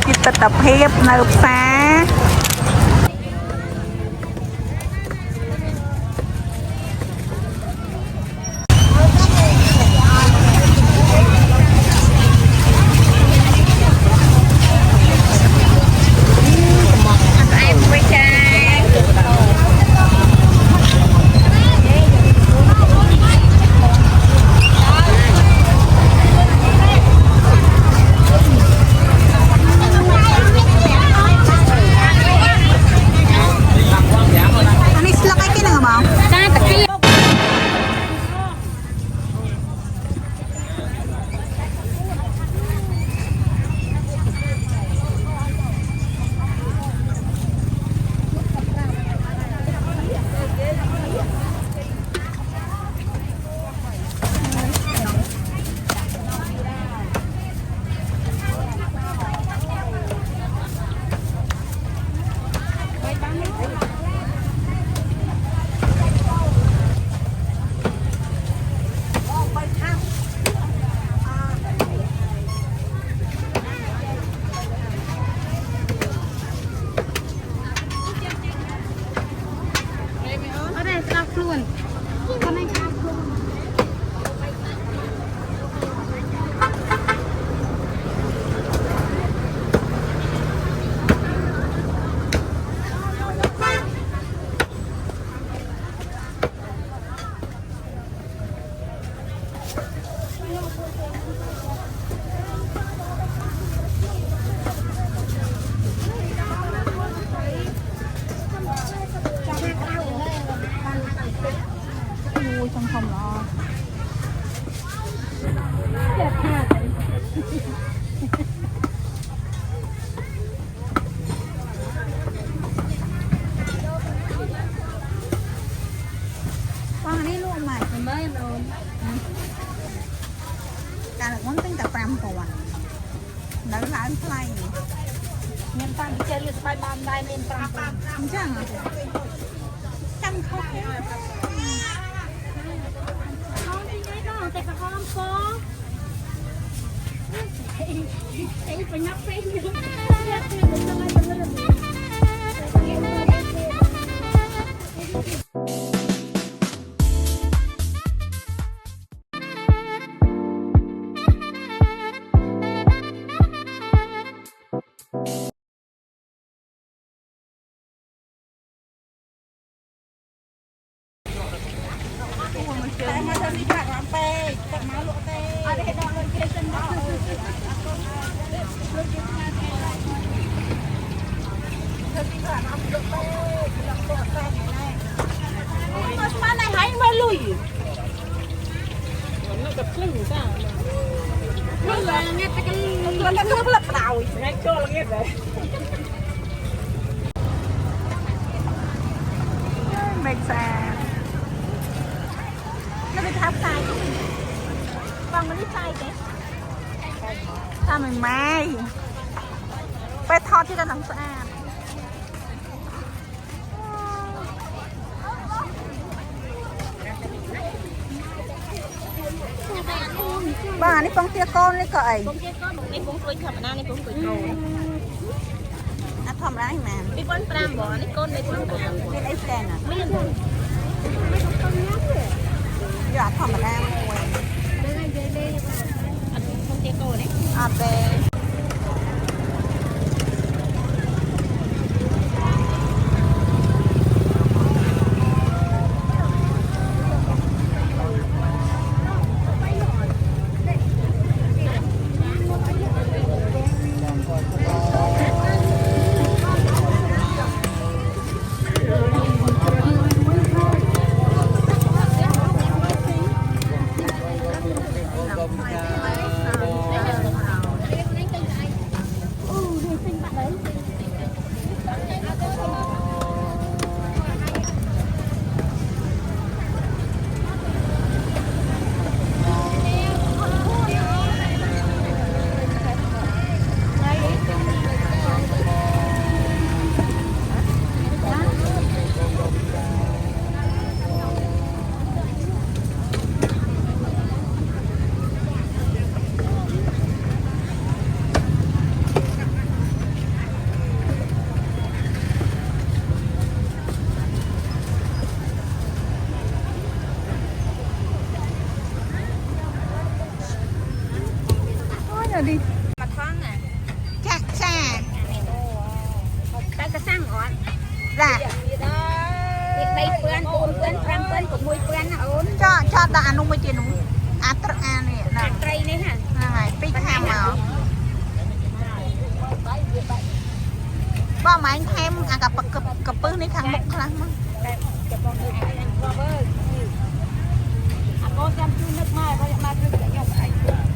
จิตตะเพียบในอุตสาช่างทำล้อว่างนี่ลูกใหม่ไม่โดนการหลักมันเป็นแต่แปมก่อนแล้วร้านไฟเมียนปังเจริญไปบ้านได้เมียนปังไม่ใช่เหรอจำเขาแต่ก็ห้องโซ่ไอ้ไปนับเป็นอยู่อยากเป็นอะไรกันเลยมาทำที่ผักน้ำเป้จากม้าลูกเป้อะไรดอกเลยเกลือดอกมาไหนหายมาลุยมันกับเครื่องหูซ่าเครื่องอะไรเงี้ยแต่กันมันก็เครื่องละเปล่าไงโจ้ละเงี้ยเลยไม่แซ่เราไปทับทรายฟังมันที่ทรายแกทำไม่ไปทอดที่กระถางสะอาดบ้านนี่ปองเตี้ยก้อนนี่ก็ไอ้ปองเตี้ยก้อนนี่ปองกล้วยธรรมดานี่ปองกล้วยโตอ่ะทำอะไรแม่นี่ก้อนปรามบ่นี่ก้อนในปองเป็นไอ้แกนอ่ะไม่ยังอยากทำอะไรอันนี้ปองเตี้ยก้อนนี่อาเป้ ก็สร้างอ่อนจ้ะติดใบเปื้อนปูนเปื้อนพรำเปื้อนกับมวยเปื้อนนะโอนชอบด่านุ่มไปจีนุ่มอัตราเนี่ยนะไตรนี่ค่ะยังไงปีแฮมเอาบ้าไม้แฮมกับปื้นในทางมุกครั้งมั้งโอ้จำชื่อนึกมาเพราะมาคือจะยกไอ้